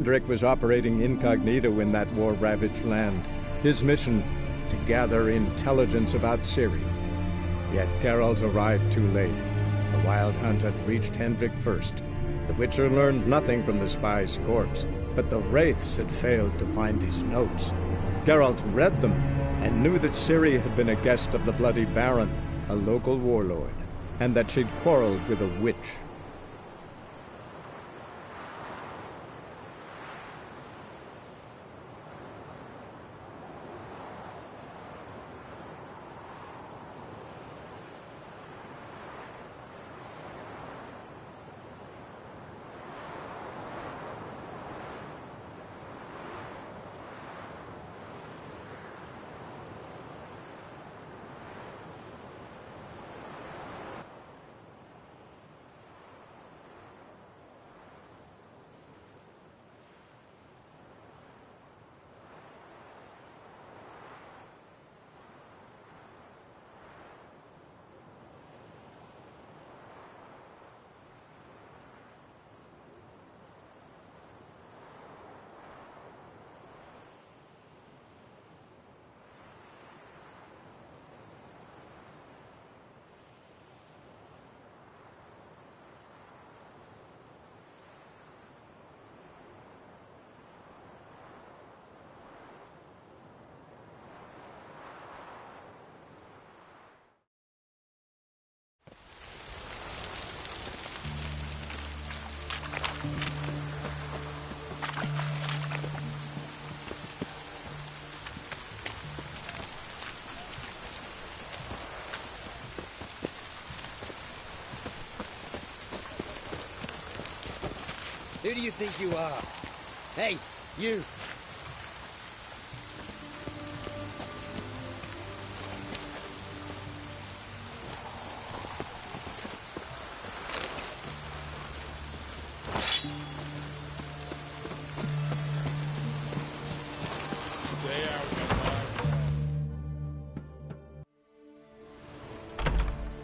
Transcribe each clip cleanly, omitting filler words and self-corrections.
Hendrik was operating incognito in that war-ravaged land. His mission, to gather intelligence about Ciri. Yet Geralt arrived too late. The Wild Hunt had reached Hendrik first. The Witcher learned nothing from the spy's corpse, but the Wraiths had failed to find his notes. Geralt read them, and knew that Ciri had been a guest of the Bloody Baron, a local warlord, and that she'd quarreled with a witch. Who do you think you are? Hey, you! Stay out of my way.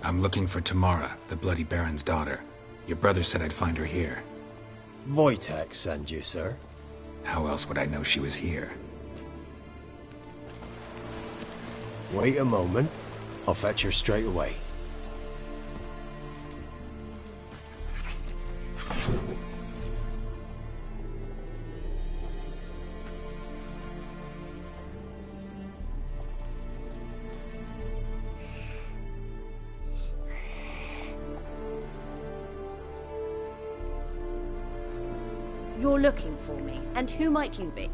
I'm looking for Tamara, the Bloody Baron's daughter. Your brother said I'd find her here. Wojtek send you, sir. How else would I know she was here? Wait a moment. I'll fetch her straight away. You're looking for me, and who might you be?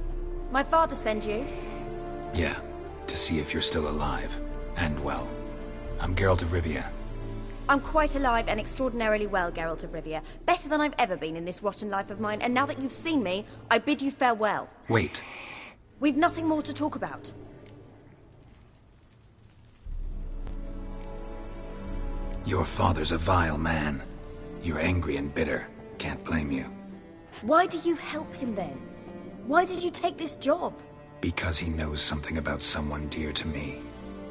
My father send you? Yeah, to see if you're still alive. And well. I'm Geralt of Rivia. I'm quite alive and extraordinarily well, Geralt of Rivia. Better than I've ever been in this rotten life of mine, and now that you've seen me, I bid you farewell. Wait. We've nothing more to talk about. Your father's a vile man. You're angry and bitter. Can't blame you. Why do you help him then? Why did you take this job? Because he knows something about someone dear to me.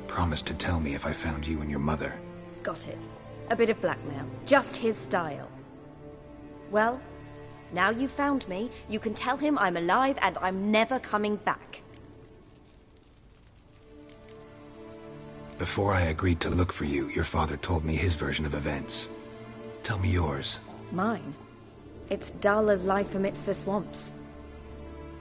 Promised to tell me if I found you and your mother. Got it. A bit of blackmail. Just his style. Well, now you've found me, you can tell him I'm alive and I'm never coming back. Before I agreed to look for you, your father told me his version of events. Tell me yours. Mine? It's dull as life amidst the swamps.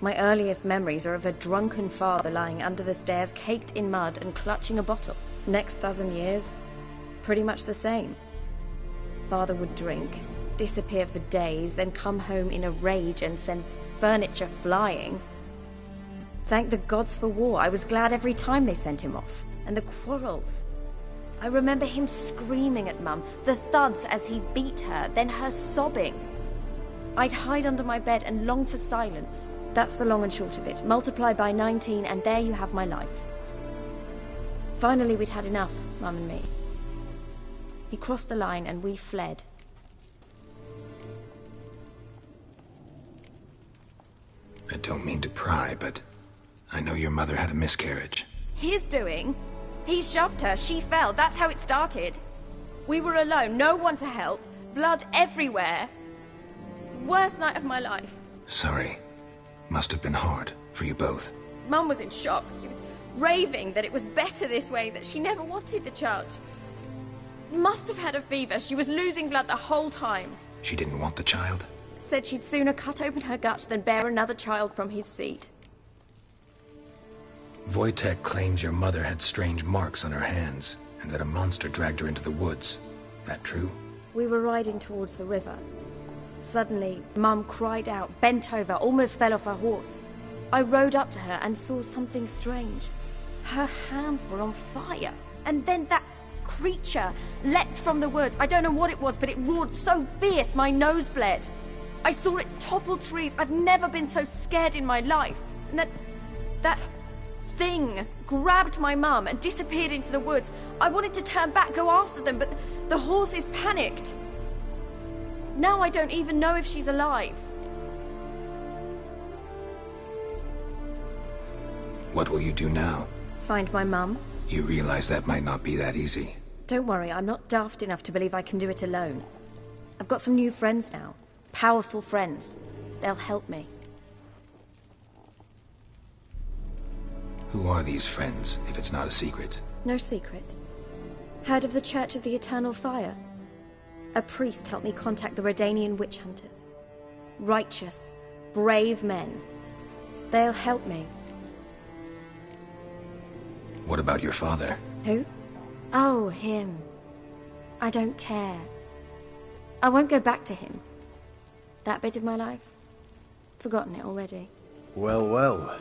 My earliest memories are of a drunken father lying under the stairs, caked in mud and clutching a bottle. Next dozen years, pretty much the same. Father would drink, disappear for days, then come home in a rage and send furniture flying. Thank the gods for war. I was glad every time they sent him off. And the quarrels. I remember him screaming at Mum, the thuds as he beat her, then her sobbing. I'd hide under my bed and long for silence. That's the long and short of it. Multiply by 19 and there you have my life. Finally we'd had enough, Mum and me. He crossed the line and we fled. I don't mean to pry, but I know your mother had a miscarriage. His doing? He shoved her, she fell, that's how it started. We were alone, no one to help, blood everywhere. Worst night of my life. Sorry. Must have been hard for you both. Mum was in shock. She was raving that it was better this way, that she never wanted the charge. Must have had a fever. She was losing blood the whole time. She didn't want the child? Said she'd sooner cut open her gut than bear another child from his seed. Wojtek claims your mother had strange marks on her hands, and that a monster dragged her into the woods. That true? We were riding towards the river. Suddenly, Mum cried out, bent over, almost fell off her horse. I rode up to her and saw something strange. Her hands were on fire. And then that creature leapt from the woods. I don't know what it was, but it roared so fierce my nose bled. I saw it topple trees. I've never been so scared in my life. And that thing grabbed my mum and disappeared into the woods. I wanted to turn back, go after them, but the horses panicked. Now I don't even know if she's alive. What will you do now? Find my mum. You realize that might not be that easy. Don't worry, I'm not daft enough to believe I can do it alone. I've got some new friends now. Powerful friends. They'll help me. Who are these friends, if it's not a secret? No secret. Heard of the Church of the Eternal Fire? A priest helped me contact the Redanian witch hunters. Righteous, brave men. They'll help me. What about your father? Who? Oh, him. I don't care. I won't go back to him. That bit of my life? Forgotten it already. Well, well.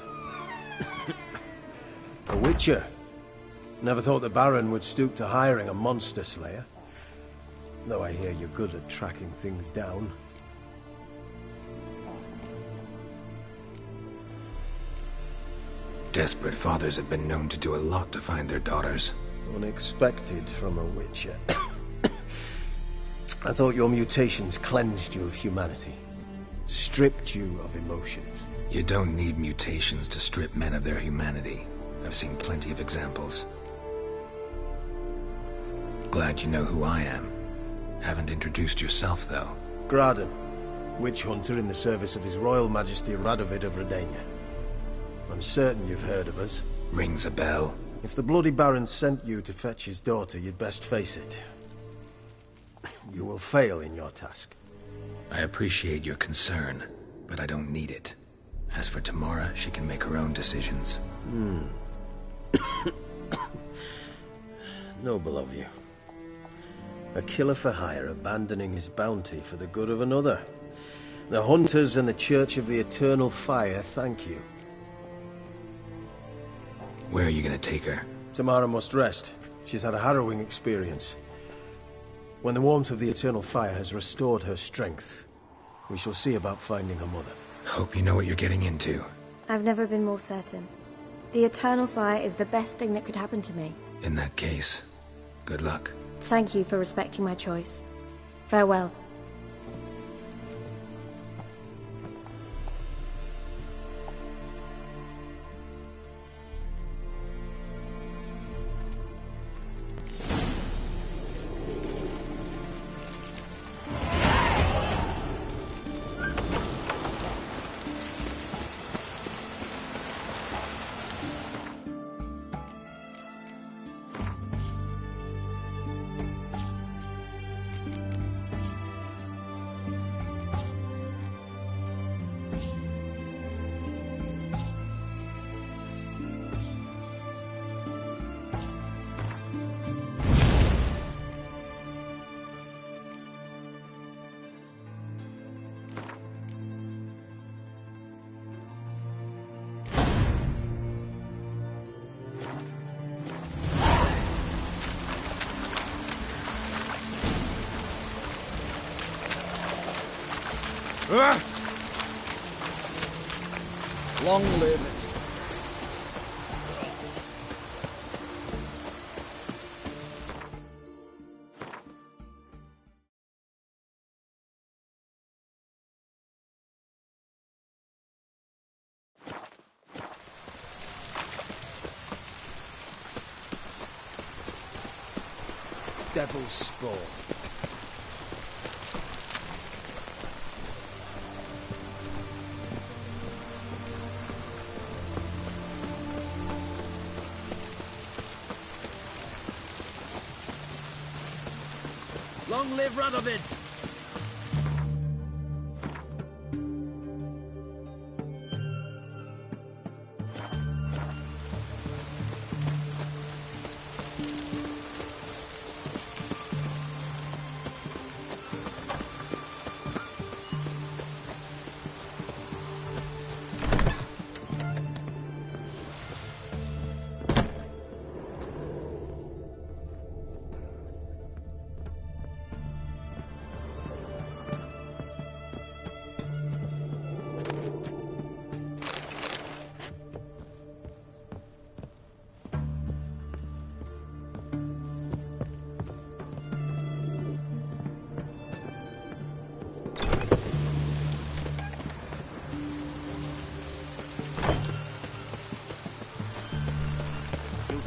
A witcher. Never thought the Baron would stoop to hiring a monster slayer. Though I hear you're good at tracking things down. Desperate fathers have been known to do a lot to find their daughters. Unexpected from a witcher. I thought your mutations cleansed you of humanity. Stripped you of emotions. You don't need mutations to strip men of their humanity. I've seen plenty of examples. Glad you know who I am. Haven't introduced yourself, though. Graden, witch hunter in the service of His Royal Majesty Radovid of Redania. I'm certain you've heard of us. Rings a bell. If the Bloody Baron sent you to fetch his daughter, you'd best face it. You will fail in your task. I appreciate your concern, but I don't need it. As for Tamara, she can make her own decisions. Noble of you. A killer for hire abandoning his bounty for the good of another. The Hunters and the Church of the Eternal Fire thank you. Where are you gonna take her? Tamara must rest. She's had a harrowing experience. When the warmth of the Eternal Fire has restored her strength, we shall see about finding her mother. Hope you know what you're getting into. I've never been more certain. The Eternal Fire is the best thing that could happen to me. In that case, good luck. Thank you for respecting my choice. Farewell. Long live it. Devil's spawn. Long live Radovid!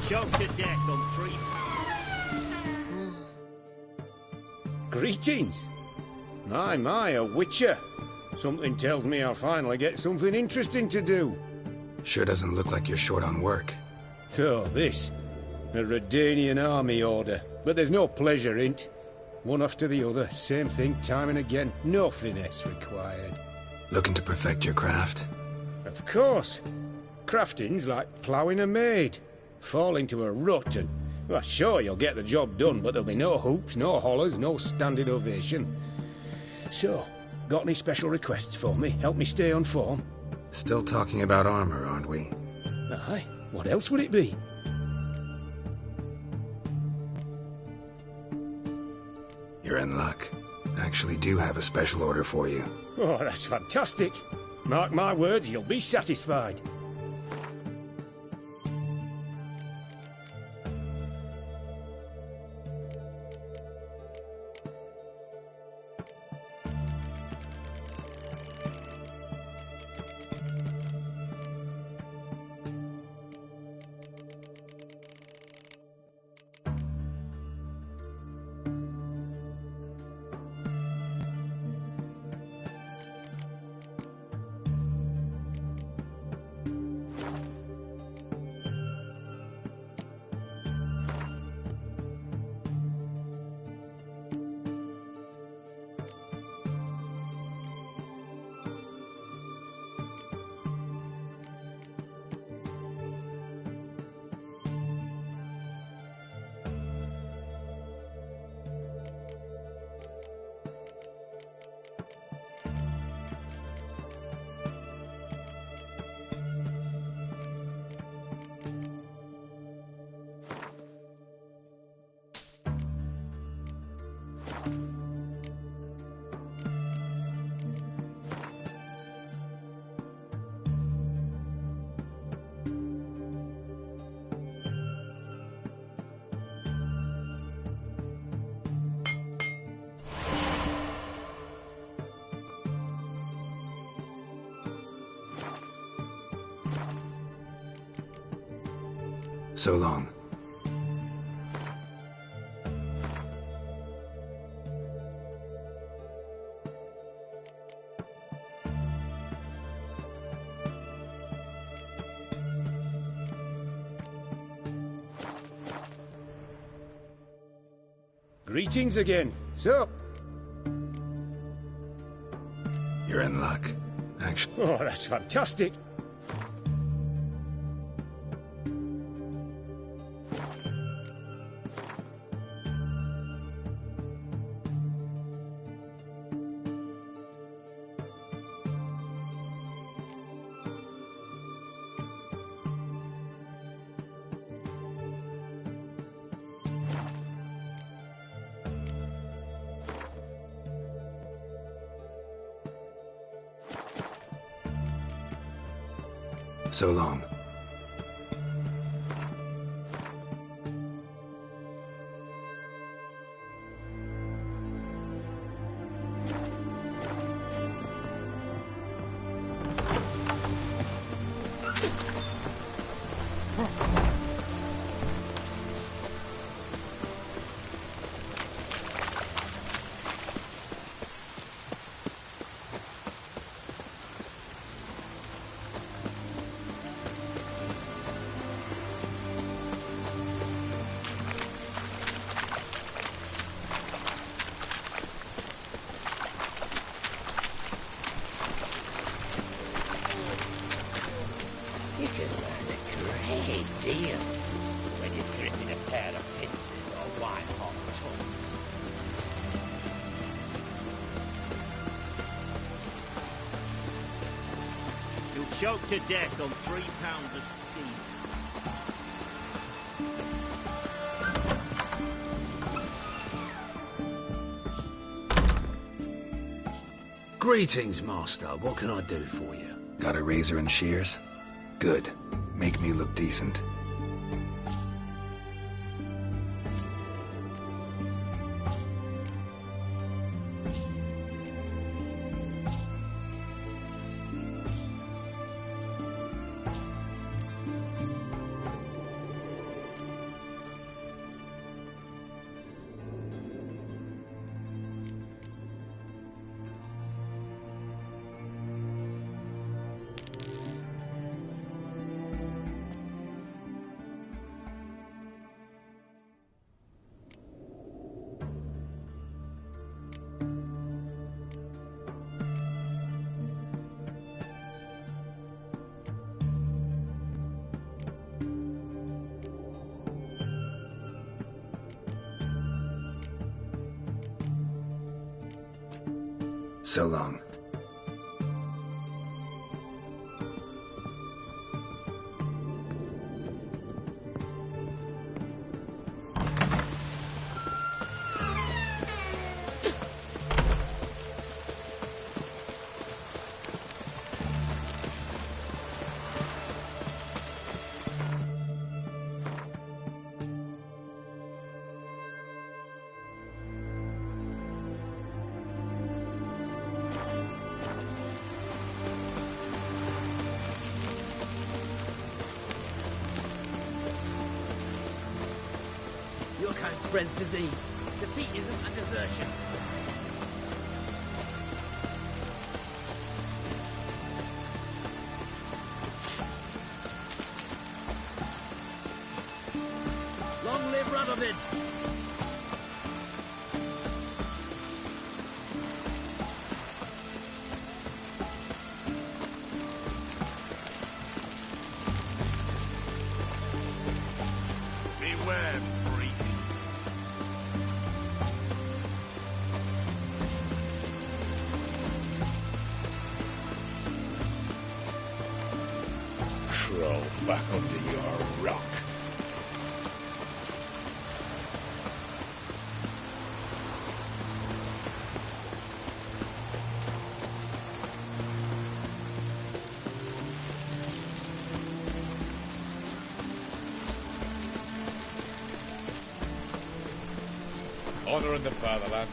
Choked to death on 3 Greetings. My, a witcher. Something tells me I'll finally get something interesting to do. Sure doesn't look like you're short on work. So, this. A Redanian army order. But there's no pleasure in't. One after the other, same thing time and again. No finesse required. Looking to perfect your craft? Of course. Crafting's like ploughing a maid. Fall into a rut and... Well, sure, you'll get the job done, but there'll be no hoops, no hollers, no standing ovation. So, got any special requests for me? Help me stay on form? Still talking about armor, aren't we? Aye, what else would it be? You're in luck. Actually do have a special order for you. Oh, that's fantastic. Mark my words, you'll be satisfied. So long. Greetings again. So... You're in luck. Actually... Oh, that's fantastic. So long. You can learn a great deal when you're gripping a pair of pincers or white-hot tongues. You'll choke to death on 3 pounds of steam. Greetings, Master. What can I do for you? Got a razor and shears? Good. Make me look decent. So long. Your kind spreads disease. Defeat isn't a desertion. Long live Radovid! Beware, freak. Crawl back under your rock. Honor in the fatherland.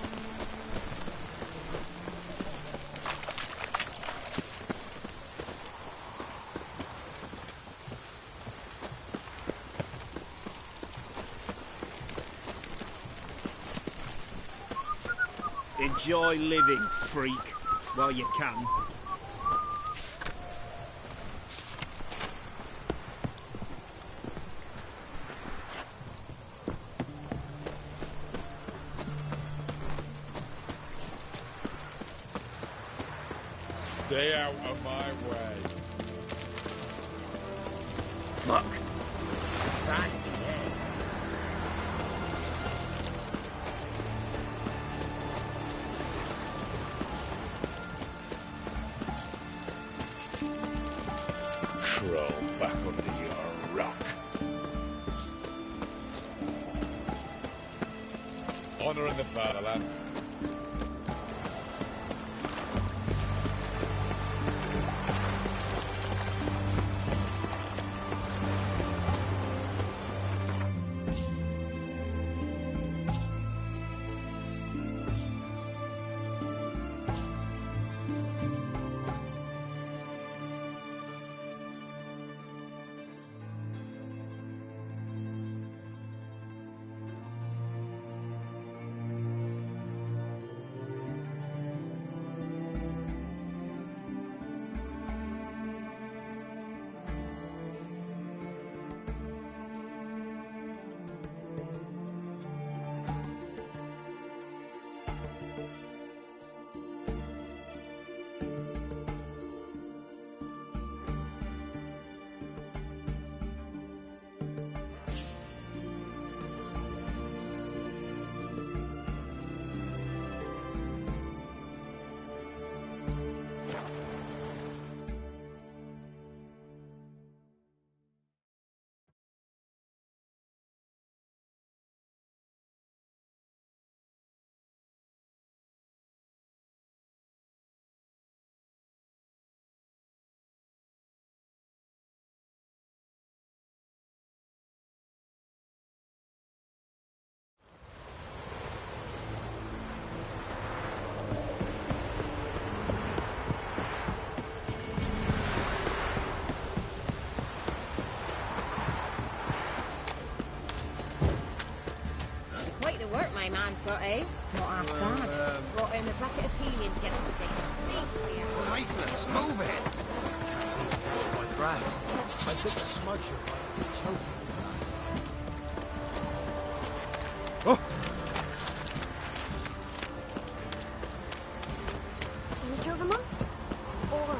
Enjoy living, freak, while you can. Stay out of my way. Fuck! Christ, yeah. Crawl back under your rock. Honor in the fatherland. But eh? Not half bad. Brought home a bucket of peelings yesterday. Nathan, move it! I can't seem to catch my breath. I think the smoke should be choking me last time. Oh! Can you kill the monsters? Or...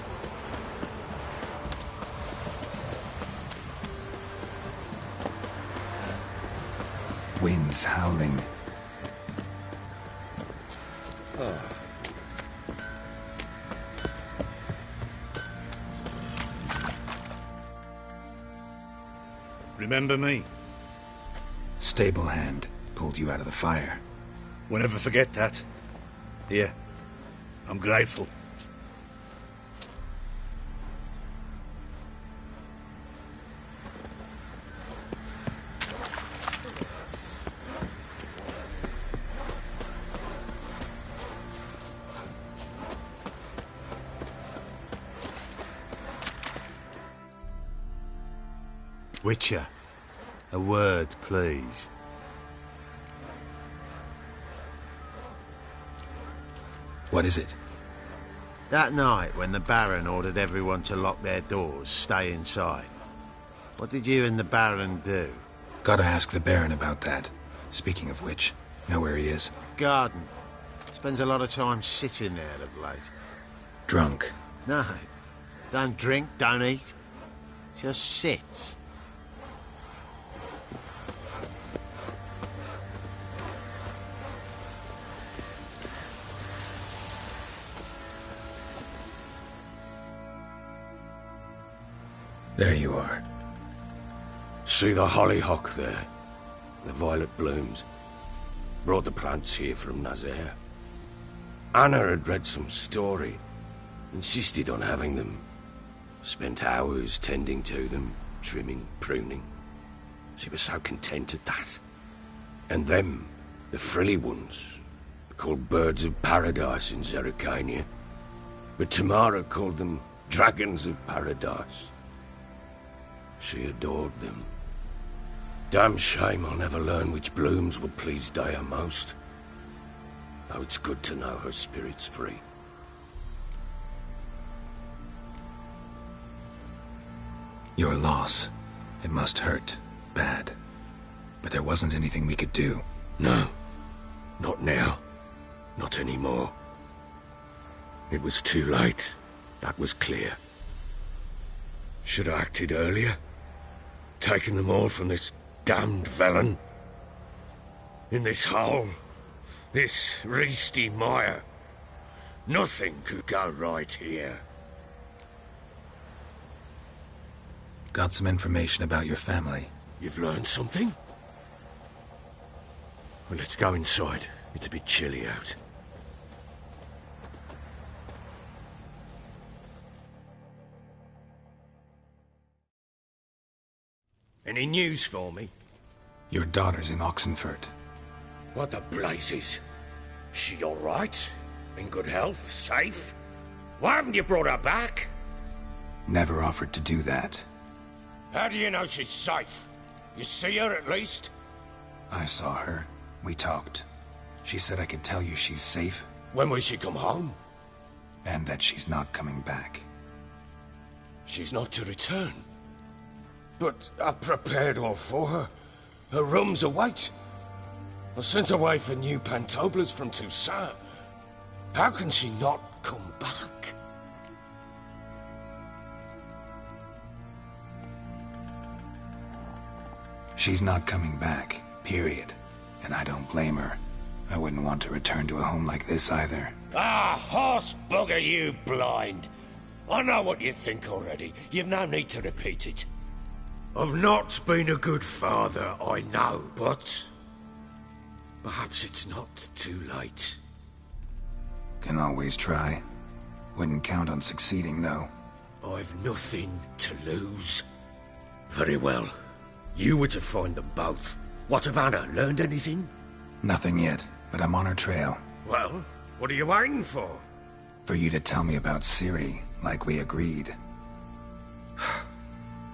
Winds howling. Remember me? Stable hand pulled you out of the fire. Won't ever forget that. Here, I'm grateful. Witcher, a word, please. What is it? That night when the Baron ordered everyone to lock their doors, stay inside. What did you and the Baron do? Gotta ask the Baron about that. Speaking of which, know where he is? Garden. Spends a lot of time sitting there of late. Drunk. No. Don't drink, don't eat. Just sits. There you are. See the hollyhock there? The violet blooms. Brought the plants here from Nazaire. Anna had read some story. Insisted on having them. Spent hours tending to them, trimming, pruning. She was so content at that. And them, the frilly ones, are called birds of paradise in Zerrikania. But Tamara called them dragons of paradise. She adored them. Damn shame I'll never learn which blooms would please Daya most. Though it's good to know her spirit's free. Your loss. It must hurt. Bad. But there wasn't anything we could do. No. Not now. Not anymore. It was too late. That was clear. Should have acted earlier. Taken them all from this damned felon. In this hole. This reesty mire. Nothing could go right here. Got some information about your family. You've learned something? Well, let's go inside. It's a bit chilly out. Any news for me? Your daughter's in Oxenfurt. What the blazes? She all right? In good health? Safe? Why haven't you brought her back? Never offered to do that. How do you know she's safe? You see her at least? I saw her. We talked. She said I could tell you she's safe. When will she come home? And that she's not coming back. She's not to return? But I've prepared all for her. Her rooms await. I sent away for new pantoblas from Toussaint. How can she not come back? She's not coming back, period. And I don't blame her. I wouldn't want to return to a home like this either. Ah, horse bugger, you blind. I know what you think already. You've no need to repeat it. I've not been a good father, I know, but... perhaps it's not too late. Can always try. Wouldn't count on succeeding, though. I've nothing to lose. Very well. You were to find them both. What of Anna? Learned anything? Nothing yet, but I'm on her trail. Well, what are you waiting for? For you to tell me about Ciri, like we agreed.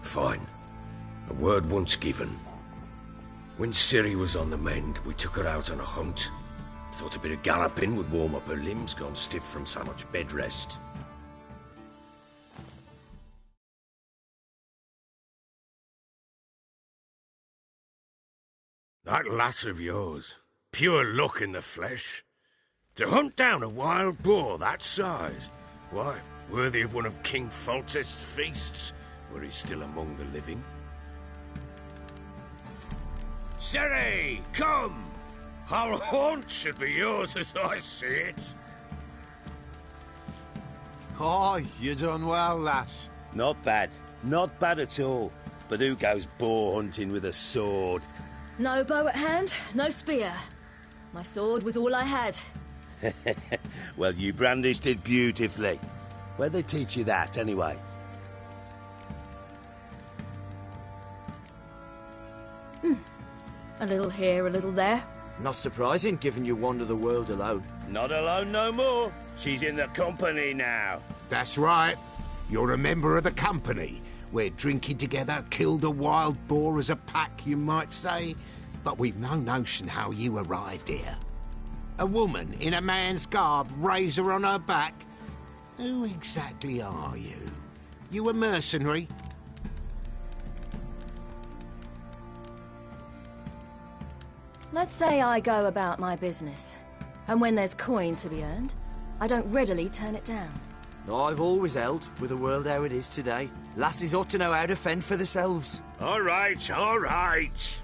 Fine. A word once given. When Ciri was on the mend, we took her out on a hunt. Thought a bit of galloping would warm up her limbs, gone stiff from so much bed rest. That lass of yours, pure luck in the flesh. To hunt down a wild boar that size, why, worthy of one of King Foltest's feasts, were he still among the living. Sere, come! Our haunt should be yours as I see it. Oh, you done well, lass. Not bad. Not bad at all. But who goes boar hunting with a sword? No bow at hand, no spear. My sword was all I had. Well, you brandished it beautifully. Where'd they teach you that, anyway? A little here, a little there. Not surprising, given you wander the world alone. Not alone no more. She's in the company now. That's right. You're a member of the company. We're drinking together, killed a wild boar as a pack, you might say. But we've no notion how you arrived here. A woman in a man's garb, razor on her back. Who exactly are you? You a mercenary? Let's say I go about my business. And when there's coin to be earned, I don't readily turn it down. I've always held, with the world how it is today, lasses ought to know how to fend for themselves. All right, all right.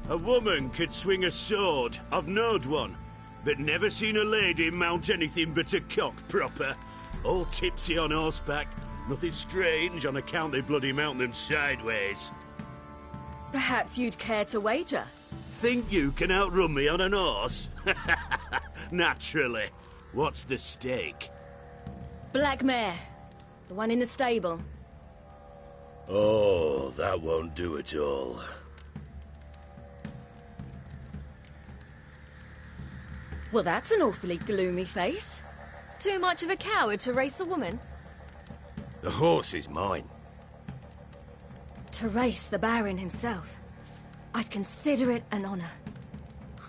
A woman could swing a sword. I've knowed one. But never seen a lady mount anything but a cock proper. All tipsy on horseback. Nothing strange on account they bloody mount them sideways. Perhaps you'd care to wager? Think you can outrun me on an horse? Naturally. What's the stake? Black mare. The one in the stable. Oh, that won't do at all. Well, that's an awfully gloomy face. Too much of a coward to race a woman? The horse is mine. To race the Baron himself. I'd consider it an honour.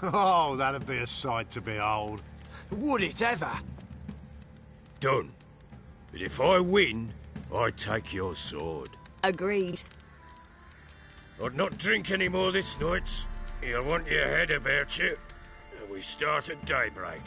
Oh, that'd be a sight to behold. Would it ever? Done. But if I win, I take your sword. Agreed. I'd not drink any more this night. You'll want your head about you. We start at daybreak.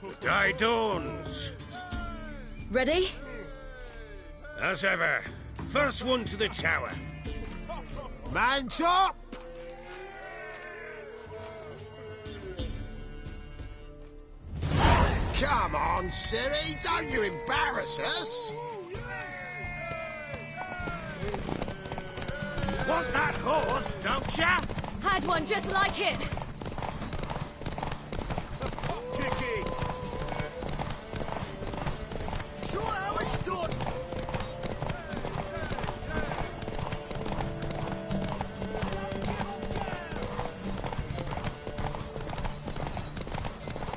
The day dawns. Ready? As ever, first one to the tower. Man's up! Come on, Siri, don't you embarrass us! Want that horse, don't ya? Had one just like it. Kick it. Show how it's done!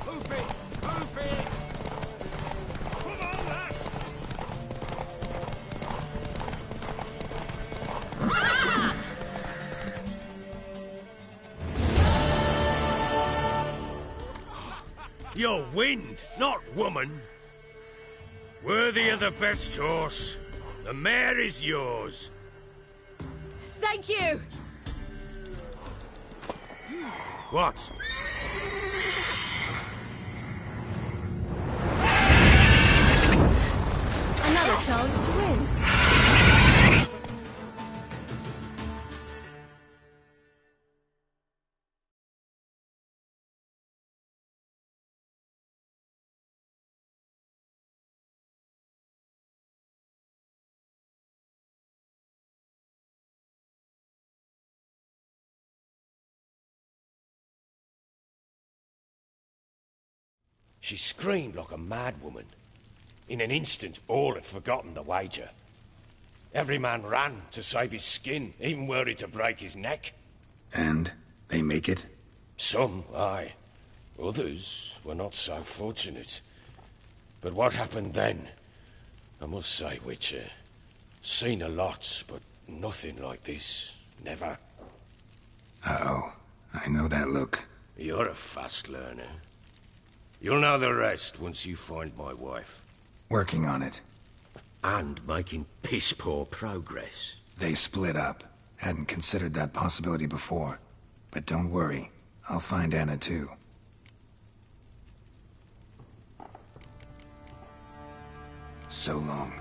Hoof it! Hoof it! Come on, lass! You're wind, not woman. Worthy of the best horse. The mare is yours. Thank you. What? Another chance to win. She screamed like a madwoman. In an instant, all had forgotten the wager. Every man ran to save his skin, even were it to break his neck. And they make it? Some, aye. Others were not so fortunate. But what happened then? I must say, Witcher, seen a lot, but nothing like this. Never. Uh-oh. I know that look. You're a fast learner. You'll know the rest once you find my wife. Working on it. And making piss-poor progress. They split up. Hadn't considered that possibility before. But don't worry. I'll find Anna too. So long.